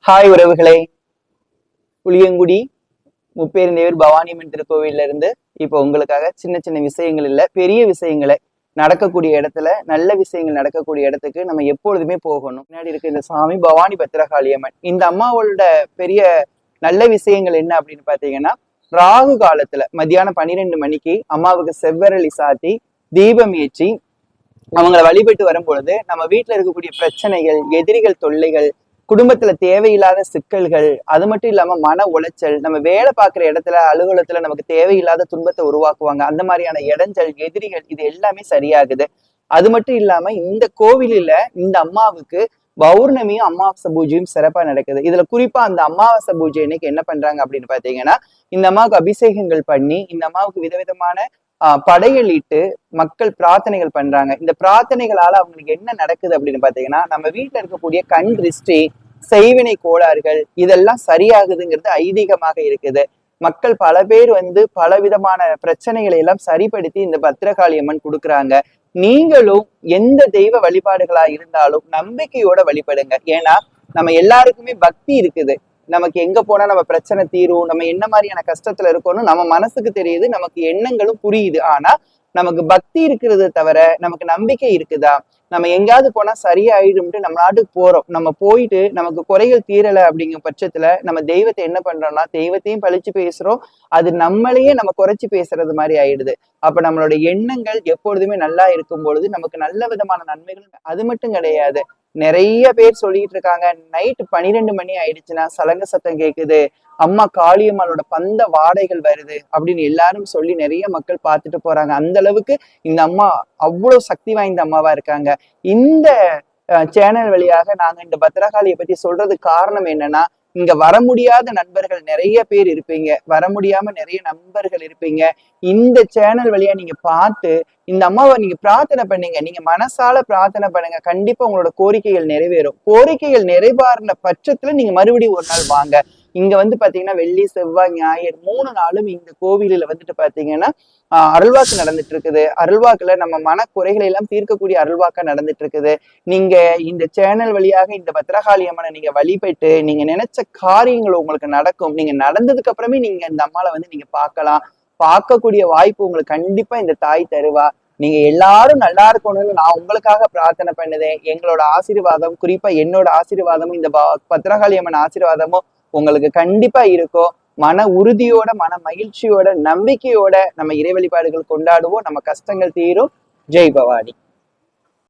Hi உறவுகளே, புளியங்குடி முப்பெருந்தேவர் பவானியம்மன் திருக்கோவில்ல இருந்து இப்போ உங்களுக்காக சின்ன சின்ன விஷயங்கள் இல்ல, பெரிய விஷயங்களை நடக்கக்கூடிய இடத்துல நல்ல விஷயங்கள் நடக்கக்கூடிய இடத்துக்கு நம்ம எப்பொழுதுமே போகணும். முன்னாடி இருக்க இந்த சாமி பவானி பத்திரகாளியம்மன். இந்த அம்மாவோட பெரிய நல்ல விஷயங்கள் என்ன அப்படின்னு பாத்தீங்கன்னா, ராகு காலத்துல மத்தியானம் 12 மணிக்கு அம்மாவுக்கு செவ்வரளி சாத்தி தீபம் ஏற்றி அவங்களை வழிபட்டு வரும் பொழுது நம்ம வீட்டுல இருக்கக்கூடிய பிரச்சனைகள், எதிரிகள் தொல்லைகள், குடும்பத்துல தேவையில்லாத சிக்கல்கள், அது மட்டும் இல்லாம மன உளைச்சல், நம்ம வேலை பார்க்குற இடத்துல அலுவலகத்துல நமக்கு தேவையில்லாத துன்பத்தை உருவாக்குவாங்க, அந்த மாதிரியான இடைஞ்சல், எதிரிகள், இது எல்லாமே சரியாகுது. அது மட்டும் இல்லாம இந்த கோவிலில இந்த அம்மாவுக்கு பௌர்ணமியும் அமாவாசை பூஜையும் சிறப்பா நடக்குது. இதுல குறிப்பா அந்த அமாவாசை பூஜை இன்னைக்கு என்ன பண்றாங்க அப்படின்னு பாத்தீங்கன்னா, இந்த அம்மாவுக்கு அபிஷேகங்கள் பண்ணி இந்த அம்மாவுக்கு விதவிதமான படையலிட்டு மக்கள் பிரார்த்தனைகள் பண்றாங்க. இந்த பிரார்த்தனைகளால அவங்களுக்கு என்ன நடக்குது அப்படின்னு பாத்தீங்கன்னா, நம்ம வீட்டுல இருக்கக்கூடிய கண் திருஷ்டி, செய்வினை கோளாறுகள் இதெல்லாம் சரியாகுதுங்கிறது ஐதீகமாக இருக்குது. மக்கள் பல பேர் பல விதமான பிரச்சனைகளை எல்லாம் சரிப்படுத்தி இந்த பத்திரகாளி அம்மன் கொடுக்குறாங்க. நீங்களும் எந்த தெய்வ வழிபாடுகளா இருந்தாலும் நம்பிக்கையோட வழிபடுங்க. ஏன்னா நம்ம எல்லாருக்குமே பக்தி இருக்குது. நமக்கு எங்க போனா நம்ம பிரச்சனை தீரும், நம்ம என்ன மாதிரியான கஷ்டத்துல இருக்கோம்னு நம்ம மனசுக்கு தெரியுது, நமக்கு எண்ணங்களும் புரியுது. ஆனா நமக்கு பக்தி இருக்கிறது தவிர நமக்கு நம்பிக்கை இருக்குதா? நம்ம எங்கேயாவது போனா சரியாயிடும்ட்டு நம்ம நாட்டுக்கு போறோம். நம்ம போயிட்டு நமக்கு குறைகள் தீரலை அப்படிங்கிற பட்சத்துல நம்ம தெய்வத்தை என்ன பண்றோம்னா, தெய்வத்தையும் பழிச்சு பேசுறோம், அது நம்மளையே நம்ம குறைச்சி பேசுறது மாதிரி ஆயிடுது. அப்ப நம்மளோட எண்ணங்கள் எப்பொழுதுமே நல்லா இருக்கும் பொழுது நமக்கு நல்ல விதமான நன்மைகள். அது மட்டும் கிடையாது, நிறைய பேர் சொல்லிட்டு இருக்காங்க, நைட்டு 12 மணி ஆயிடுச்சுன்னா சலங்க சத்தம் கேக்குது, அம்மா காளியம்மாளோட பந்த வாடைகள் வருது அப்படின்னு எல்லாரும் சொல்லி நிறைய மக்கள் பார்த்துட்டு போறாங்க. அந்த அளவுக்கு இந்த அம்மா அவ்வளவு சக்தி வாய்ந்த அம்மாவா இருக்காங்க. இந்த சேனல் வழியாக நாங்க இந்த பத்திரகாளியை பத்தி சொல்றதுக்கு காரணம் என்னன்னா, இங்க வர முடியாத நண்பர்கள் நிறைய பேர் இருப்பீங்க, வர முடியாம நிறைய நண்பர்கள் இருப்பீங்க. இந்த சேனல் வழியா நீங்க பார்த்து இந்த அம்மாவை நீங்க பிரார்த்தனை பண்ணீங்க, நீங்க மனசால பிரார்த்தனை பண்ணுங்க, கண்டிப்பா உங்களோட கோரிக்கைகள் நிறைவேறும். கோரிக்கைகள் நிறைவேறின பட்சத்துல நீங்க மறுபடியும் ஒரு நாள் வாங்க. இங்க பாத்தீங்கன்னா வெள்ளி, செவ்வாய், ஞாயிறு 3 நாளும் இந்த கோவிலில் பாத்தீங்கன்னா அருள்வாக்கு நடந்துட்டு இருக்குது. அருள்வாக்குல நம்ம மன குறைகளை எல்லாம் தீர்க்கக்கூடிய அருள்வாக்கா நடந்துட்டு இருக்குது. நீங்க இந்த சேனல் வழியாக இந்த பத்திரகாளி அம்மனை நீங்க வழிபட்டு நீங்க நினைச்ச காரியங்கள் உங்களுக்கு நடக்கும். நீங்க நடந்ததுக்கு அப்புறமே நீங்க இந்த அம்மாவை நீங்க பார்க்கலாம். பார்க்கக்கூடிய வாய்ப்பு உங்களுக்கு கண்டிப்பா இந்த தாய் தருவா. நீங்க எல்லாரும் நல்லா இருக்கணும்னு நான் உங்களுக்காக பிரார்த்தனை பண்ணுதேன். எங்களோட ஆசீர்வாதம், குறிப்பா என்னோட ஆசீர்வாதமும் இந்த பத்திரகாளி அம்மன் ஆசீர்வாதமும் உங்களுக்கு கண்டிப்பா இருக்கும். மன உறுதியோட, மன மகிழ்ச்சியோட, நம்பிக்கையோட நம்ம இறை வழிபாடுகள் கொண்டாடுவோம். நம்ம கஷ்டங்கள் தீரும். ஜெய் பவானி.